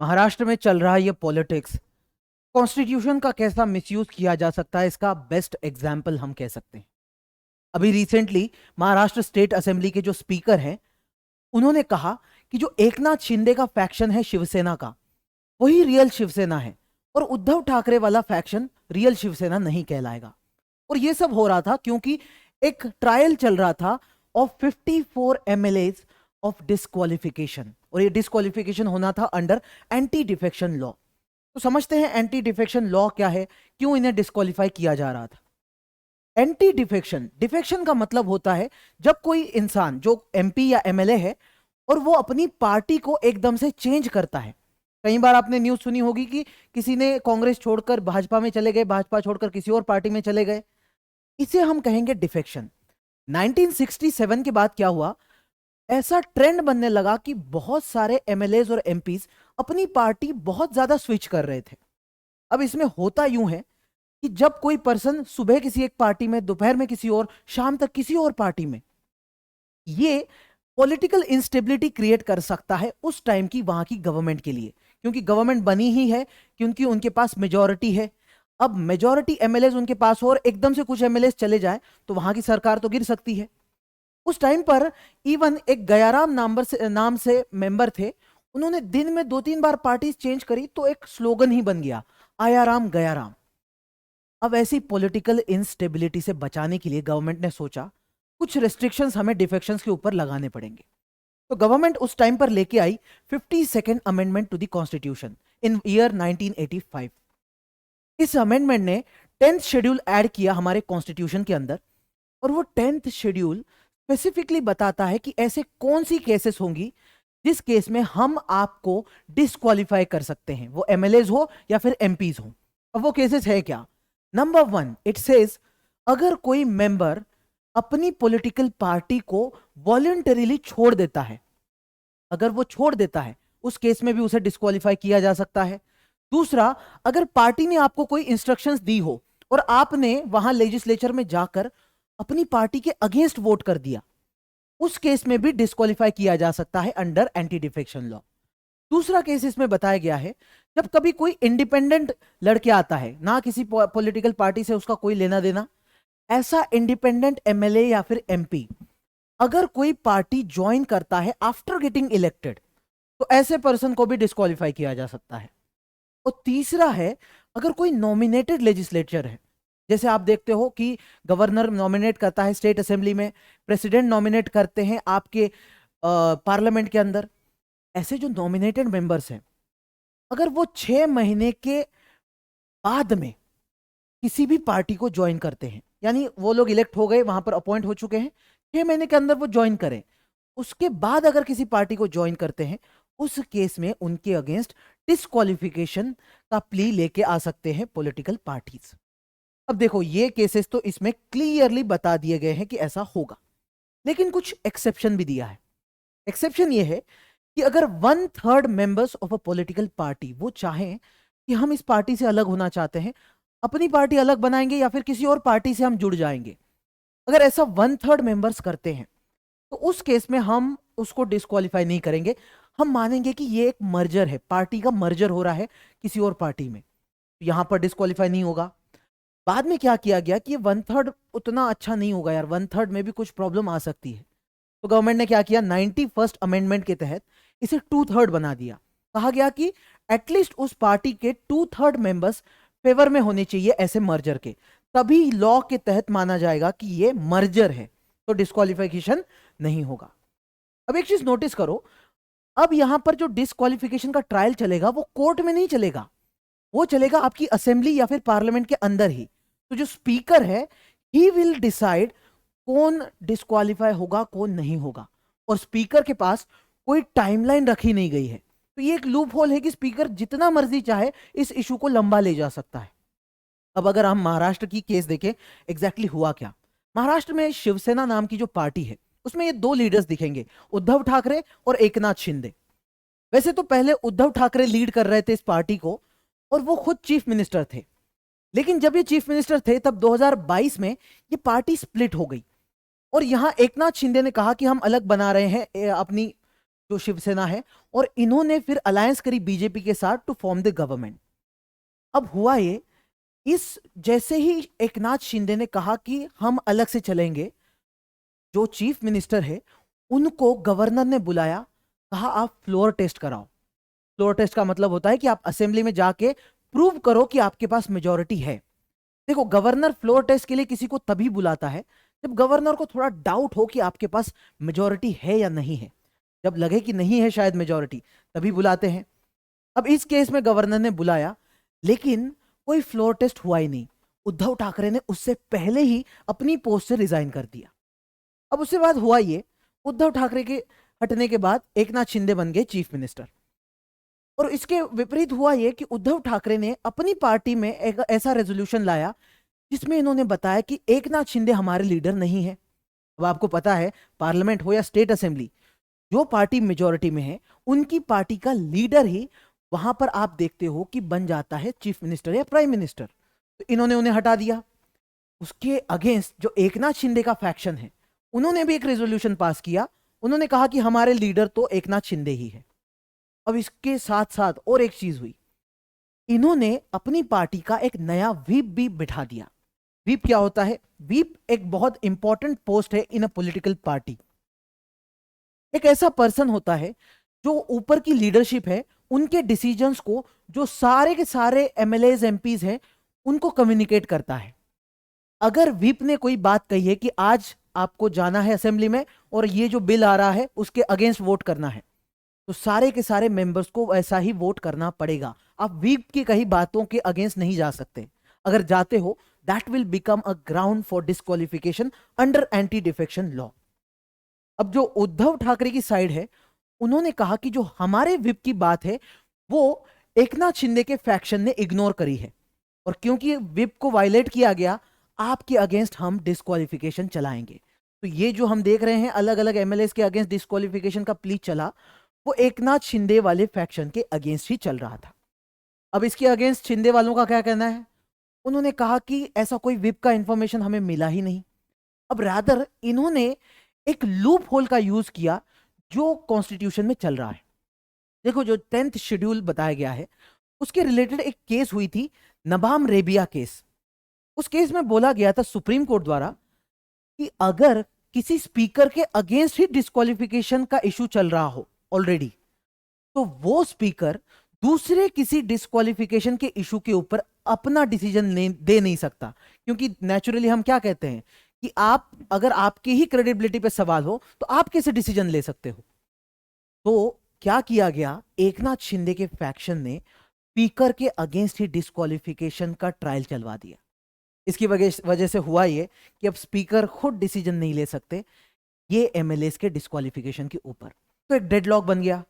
महाराष्ट्र में चल रहा ये पॉलिटिक्स, कॉन्स्टिट्यूशन का कैसा मिसयूज किया जा सकता है, इसका बेस्ट एग्जाम्पल हम कह सकते हैं। अभी रिसेंटली महाराष्ट्र स्टेट असेंबली के जो स्पीकर हैं, उन्होंने कहा कि जो एकनाथ शिंदे का फैक्शन है शिवसेना का, वही रियल शिवसेना है और उद्धव ठाकरे वाला फैक्शन रियल शिवसेना नहीं कहलाएगा। और ये सब हो रहा था क्योंकि एक ट्रायल चल रहा था ऑफ 54 एमएलएज ऑफ डिस्क्वालिफिकेशन, और ये डिस्क्वालिफिकेशन होना था अंडर एंटी डिफेक्शन लॉ। तो समझते हैं एंटी डिफेक्शन लॉ क्या है, क्यों इन्हें डिस्क्वालीफाई किया जा रहा था। एंटी डिफेक्शन, डिफेक्शन का मतलब होता है जब कोई इंसान जो एमपी या एमएलए है और वो अपनी पार्टी को एकदम से चेंज करता है। कई बार आपने न्यूज सुनी होगी कि किसी ने कांग्रेस छोड़कर भाजपा में चले गए, भाजपा छोड़कर किसी और पार्टी में चले गए, इसे हम कहेंगे डिफेक्शन। 1967 के बाद क्या हुआ, ऐसा ट्रेंड बनने लगा कि बहुत सारे एमएलएज और एमपीज अपनी पार्टी बहुत ज्यादा स्विच कर रहे थे। अब इसमें होता यूं है कि जब कोई पर्सन सुबह किसी एक पार्टी में, दोपहर में किसी और, शाम तक किसी और पार्टी में, ये पॉलिटिकल इंस्टेबिलिटी क्रिएट कर सकता है उस टाइम की वहां की गवर्नमेंट के लिए, क्योंकि गवर्नमेंट बनी ही है क्योंकि उनके पास मेजॉरिटी है। अब मेजॉरिटी एमएलए उनके पास हो और एकदम से कुछ एमएलए चले जाए तो वहां की सरकार तो गिर सकती है। उस टाइम पर इवन एक गयाराम नाम से मेंबर थे, उन्होंने दिन में 2-3 बार पार्टी चेंज करी तो एक स्लोगन ही बन गया, आयाराम गयाराम। अब ऐसी पॉलिटिकल इंस्टेबिलिटी से बचाने के लिए गवर्नमेंट ने सोचा कुछ रेस्ट्रिक्शंस हमें डिफेक्शंस के ऊपर लगाने पड़ेंगे। तो गवर्नमेंट उस टाइम पर लेके आई 52nd amendment to the constitution in year 1985। इस अमेंडमेंट ने 10th शेड्यूल ऐड किया हमारे कॉन्स्टिट्यूशन के अंदर, और वो 10th शेड्यूल स्पेसिफिकली बताता है कि ऐसे कौन सी केसेस होंगी जिस केस में हम आपको डिस्क्वालीफाई कर सकते हैं, वो एमएलएज हो या फिर एमपीज हो। अब वो केसेस है क्या। नंबर 1, इट सेज अगर कोई मेंबर अपनी पॉलिटिकल पार्टी को वॉलंटरीली छोड़ देता है, अगर वो छोड़ देता है उस केस में भी उसे डिस्क्वालीफाई किया जा सकता है। दूसरा, अगर पार्टी ने आपको कोई इंस्ट्रक्शंस दी हो और आपने वहां लेजिस्लेचर में जाकर अपनी पार्टी के अगेंस्ट वोट कर दिया, उस केस में भी डिस्क्वालीफाई किया जा सकता है अंडर एंटी डिफेक्शन लॉ। दूसरा केस इसमें बताया गया है जब कभी कोई इंडिपेंडेंट लड़के आता है, ना किसी पॉलिटिकल पार्टी से उसका कोई लेना देना, ऐसा इंडिपेंडेंट एमएलए या फिर एमपी अगर कोई पार्टी ज्वाइन करता है आफ्टर गेटिंग इलेक्टेड, तो ऐसे पर्सन को भी डिस्क्वालीफाई किया जा सकता है। और तीसरा है, अगर कोई नॉमिनेटेड लेजिस्लेचर है, जैसे आप देखते हो कि गवर्नर नॉमिनेट करता है स्टेट असेंबली में, प्रेसिडेंट नॉमिनेट करते हैं आपके पार्लियामेंट के अंदर, ऐसे जो नॉमिनेटेड मेंबर्स हैं, अगर वो 6 महीने के बाद में किसी भी पार्टी को ज्वाइन करते हैं, यानी वो लोग इलेक्ट हो गए, वहां पर अपॉइंट हो चुके हैं, 6 महीने के अंदर वो ज्वाइन करें, उसके बाद अगर किसी पार्टी को ज्वाइन करते हैं, उस केस में उनके अगेंस्ट डिस्क्वालिफिकेशन का प्ली लेके आ सकते हैं पॉलिटिकल पार्टीज। अब देखो, ये केसेस तो इसमें क्लियरली बता दिए गए हैं कि ऐसा होगा, लेकिन कुछ एक्सेप्शन भी दिया है। एक्सेप्शन ये है कि अगर 1/3 members of a political party वो चाहें कि हम इस पार्टी से अलग होना चाहते हैं, अपनी पार्टी अलग बनाएंगे या फिर किसी और पार्टी से हम जुड़ जाएंगे, अगर ऐसा 1/3 मेंबर्स करते हैं, तो उस केस में हम उसको डिस्क्वालीफाई नहीं करेंगे। हम मानेंगे कि ये एक मर्जर है, पार्टी का मर्जर हो रहा है किसी और पार्टी में, तो यहां पर डिस्क्वालीफाई नहीं होगा। बाद में क्या किया गया कि ये 1/3 उतना अच्छा नहीं होगा यार, 1/3 में भी कुछ प्रॉब्लम आ सकती है, तो गवर्नमेंट ने क्या किया, 91st अमेंडमेंट के तहत इसे 2/3 बना दिया। कहा गया कि एटलीस्ट उस पार्टी के 2/3 मेंबर्स फेवर में होने चाहिए ऐसे मर्जर के, तभी लॉ के तहत माना जाएगा कि ये मर्जर है, तो डिस्क्वालिफिकेशन नहीं होगा। अब एक चीज नोटिस करो, अब यहां पर जो डिस्क्वालिफिकेशन का ट्रायल चलेगा वो कोर्ट में नहीं चलेगा, वो चलेगा आपकी असेंबली या फिर पार्लियामेंट के अंदर ही। तो जो स्पीकर है, ही विल डिसाइड कौन डिस्क्वालीफाई होगा कौन नहीं होगा, और स्पीकर के पास कोई टाइमलाइन रखी नहीं गई है। तो ये एक लूप होल है कि स्पीकर जितना मर्जी चाहे इस इशू को लंबा ले जा सकता है। अब अगर हम महाराष्ट्र की केस देखें, एग्जैक्टली हुआ क्या। महाराष्ट्र में शिवसेना नाम की जो पार्टी है, उसमें ये 2 लीडर्स दिखेंगे, उद्धव ठाकरे और एकनाथ शिंदे। वैसे तो पहले उद्धव ठाकरे लीड कर रहे थे इस पार्टी को, और वो खुद चीफ मिनिस्टर थे, लेकिन जब ये चीफ मिनिस्टर थे तब 2022 में ये पार्टी स्प्लिट हो गई, और यहां एकनाथ शिंदे ने कहा कि हम अलग बना रहे हैं अपनी जो शिवसेना है, और इन्होंने फिर अलायंस करी बीजेपी के साथ टू फॉर्म द गवर्नमेंट। अब हुआ ये, इस जैसे ही एकनाथ शिंदे ने कहा कि हम अलग से चलेंगे, जो चीफ मिनिस्टर है उनको गवर्नर ने बुलाया, कहा आप फ्लोर टेस्ट कराओ। फ्लोर टेस्ट का मतलब होता है कि आप असेंबली में जाके प्रूव करो कि आपके पास मेजोरिटी है। देखो, गवर्नर फ्लोर टेस्ट के लिए किसी को तभी बुलाता है जब गवर्नर को थोड़ा डाउट हो कि आपके पास मेजोरिटी है या नहीं है। जब लगे कि नहीं है शायद मेजोरिटी, तभी बुलाते हैं। अब इस केस में गवर्नर ने बुलाया, लेकिन कोई फ्लोर टेस्ट हुआ ही नहीं। उद्धव ठाकरे ने उससे पहले ही अपनी पोस्ट से रिजाइन कर दिया। अब उसके बाद हुआ ये, उद्धव ठाकरे के हटने के बाद एकनाथ शिंदे बन गए चीफ मिनिस्टर। और इसके विपरीत हुआ ये कि उद्धव ठाकरे ने अपनी पार्टी में एक ऐसा रेजोल्यूशन लाया जिसमें इन्होंने बताया कि एकनाथ शिंदे हमारे लीडर नहीं है। अब आपको पता है, पार्लियामेंट हो या स्टेट असेंबली, जो पार्टी मेजोरिटी में है उनकी पार्टी का लीडर ही वहां पर आप देखते हो कि बन जाता है चीफ मिनिस्टर या प्राइम मिनिस्टर। तो इन्होंने उन्हें हटा दिया। उसके अगेंस्ट जो एकनाथ शिंदे का फैक्शन है, उन्होंने भी एक रेजोल्यूशन पास किया। उन्होंने कहा कि हमारे लीडर तो एकनाथ शिंदे ही है। अब इसके साथ साथ और एक चीज हुई, इन्होंने अपनी पार्टी का एक नया व्हीप भी बिठा दिया। व्हीप क्या होता है? व्हीप एक बहुत इंपॉर्टेंट पोस्ट है इन अ पॉलिटिकल पार्टी। एक ऐसा पर्सन होता है जो ऊपर की लीडरशिप है, उनके डिसीजंस को जो सारे के सारे एमएलएज एमपीज हैं उनको कम्युनिकेट करता है। अगर व्हिप ने कोई बात कही है कि आज आपको जाना है असेंबली में और ये जो बिल आ रहा है उसके अगेंस्ट वोट करना है, तो सारे के सारे मेंबर्स को वैसा ही वोट करना पड़ेगा। आप व्हिप की कही बातों के अगेंस्ट नहीं जा सकते। अगर जाते हो, that will become a ground for disqualification under anti defection law. अब जो उद्धव ठाकरे की साइड है, उन्होंने कहा कि जो हमारे व्हिप की बात है वो एकनाथ शिंदे के फैक्शन ने इग्नोर करी है, और क्योंकि व्हिप को वायलेट किया गया, आपके अगेंस्ट हम डिस्क्वालिफिकेशन चलाएंगे। तो ये जो हम देख रहे हैं अलग अलग एमएलए के अगेंस्ट डिस्क्वालिफिकेशन का प्ली चला, वो एकनाथ शिंदे वाले फैक्शन के अगेंस्ट ही चल रहा था। अब इसके अगेंस्ट शिंदे वालों का क्या कहना है? उन्होंने कहा कि ऐसा कोई व्हिप का इंफॉर्मेशन हमें मिला ही नहीं। अब रादर इन्होंने एक लूप होल का यूज किया जो कॉन्स्टिट्यूशन में चल रहा है। देखो, जो 10th शेड्यूल बताया गया है उसके रिलेटेड एक केस हुई थी, नबाम रेबिया केस। उस केस में बोला गया था सुप्रीम कोर्ट द्वारा कि अगर किसी स्पीकर के अगेंस्ट ही डिस्क्वालिफिकेशन का इशू चल रहा हो ऑलरेडी, तो वो स्पीकर दूसरे किसी डिस्क्वालिफिकेशन के इशू के ऊपर अपना डिसीजन दे नहीं सकता। क्योंकि नेचुरली हम क्या कहते हैं कि आप, अगर आपकी ही क्रेडिबिलिटी पे सवाल हो तो आप कैसे डिसीजन ले सकते हो। तो क्या किया गया, एकनाथ शिंदे के फैक्शन ने स्पीकर के अगेंस्ट ही डिस्क्वालिफिकेशन का ट्रायल चलवा दिया। इसकी वजह से हुआ ये कि अब स्पीकर खुद डिसीजन नहीं ले सकते ये एमएलएस के डिस्क्वालिफिकेशन के ऊपर। तो एक डेडलॉक बन गया।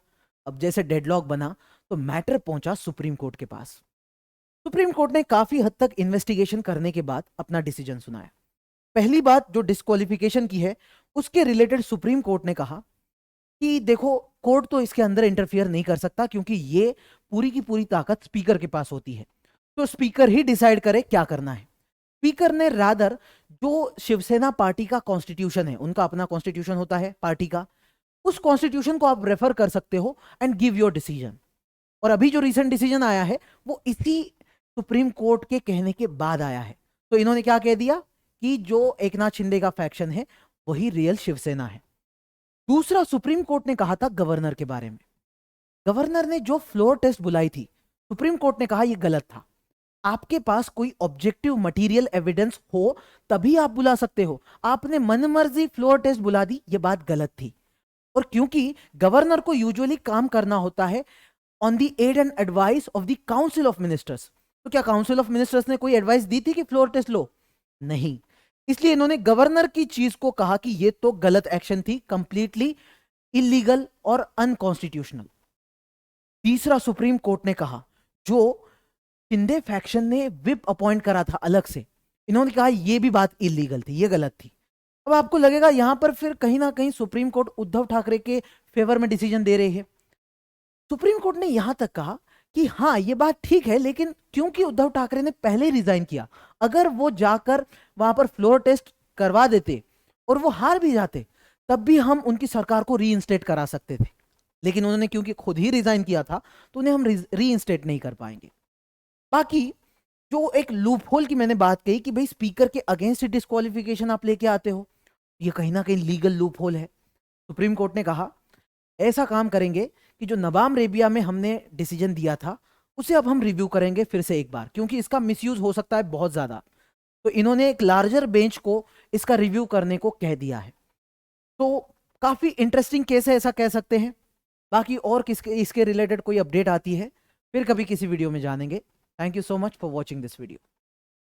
अब जैसे डेडलॉक बना तो मैटर पहुंचा सुप्रीम कोर्ट के पास। सुप्रीम कोर्ट ने काफी हद तक इन्वेस्टिगेशन करने के बाद अपना डिसीजन सुनाया। पहली बात जो डिस्क्वालिफिकेशन की है उसके रिलेटेड सुप्रीम कोर्ट ने कहा कि देखो, कोर्ट तो इसके अंदर इंटरफियर नहीं कर सकता क्योंकि ये पूरी की पूरी ताकत स्पीकर के पास होती है। तो स्पीकर ही डिसाइड करे क्या करना है। स्पीकर ने रादर जो शिवसेना पार्टी का कॉन्स्टिट्यूशन है, उनका अपना कॉन्स्टिट्यूशन होता है पार्टी का, उस कॉन्स्टिट्यूशन को आप रेफर कर सकते हो एंड गिव योर डिसीजन। और अभी जो रीसेंट डिसीजन आया है वो इसी सुप्रीम कोर्ट के कहने के बाद आया है। तो इन्होंने क्या कह दिया कि जो एकनाथ शिंदे का फैक्शन है वही रियल शिवसेना है। दूसरा, सुप्रीम कोर्ट ने कहा था गवर्नर के बारे में। गवर्नर ने जो फ्लोर टेस्ट बुलाई थी, सुप्रीम कोर्ट ने कहा यह गलत था। आपके पास कोई ऑब्जेक्टिव मटेरियल एविडेंस हो तभी आप बुला सकते हो। आपने मनमर्जी फ्लोर टेस्ट बुला दी, यह बात गलत थी। और क्योंकि गवर्नर को यूजुअली काम करना होता है on the aid and advice of the council of ministers, तो क्या काउंसिल ऑफ मिनिस्टर्स ने कोई एडवाइस दी थी कि फ्लोर टेस्ट लो? नहीं। इसलिए इन्होंने गवर्नर की चीज को कहा कि यह तो गलत एक्शन थी, कंप्लीटली इलीगल और अनकॉन्स्टिट्यूशनल। तीसरा, सुप्रीम कोर्ट ने कहा जो शिंदे फैक्शन ने विप अपॉइंट करा था अलग से, इन्होंने कहा यह भी बात इलीगल थी, यह गलत थी। अब आपको लगेगा यहां पर फिर कहीं ना कहीं सुप्रीम कोर्ट उद्धव ठाकरे के फेवर में डिसीजन दे रही है। सुप्रीम कोर्ट ने यहां तक कहा कि हाँ ये बात ठीक है, लेकिन क्योंकि उद्धव ठाकरे ने पहले रिजाइन किया, अगर वो जाकर वहां पर फ्लोर टेस्ट करवा देते और वो हार भी जाते, तब भी हम उनकी सरकार को रीइंस्टेट करा सकते थे। लेकिन उन्होंने क्योंकि खुद ही रिजाइन किया था तो उन्हें हम रीइंस्टेट नहीं कर पाएंगे। बाकी जो एक लूप होल की मैंने बात कही कि भाई स्पीकर के अगेंस्ट डिस्क्वालिफिकेशन आप लेके आते हो, ये कहीं ना कहीं लीगल लूप होल है। सुप्रीम कोर्ट ने कहा ऐसा काम करेंगे कि जो नबाम रेबिया में हमने डिसीजन दिया था उसे अब हम रिव्यू करेंगे फिर से एक बार, क्योंकि इसका मिसयूज हो सकता है बहुत ज्यादा। तो इन्होंने एक लार्जर बेंच को इसका रिव्यू करने को कह दिया है। तो काफी इंटरेस्टिंग केस है ऐसा कह सकते हैं। बाकी और किसके इसके रिलेटेड कोई अपडेट आती है फिर कभी किसी वीडियो में जानेंगे। Thank you so much for watching this video.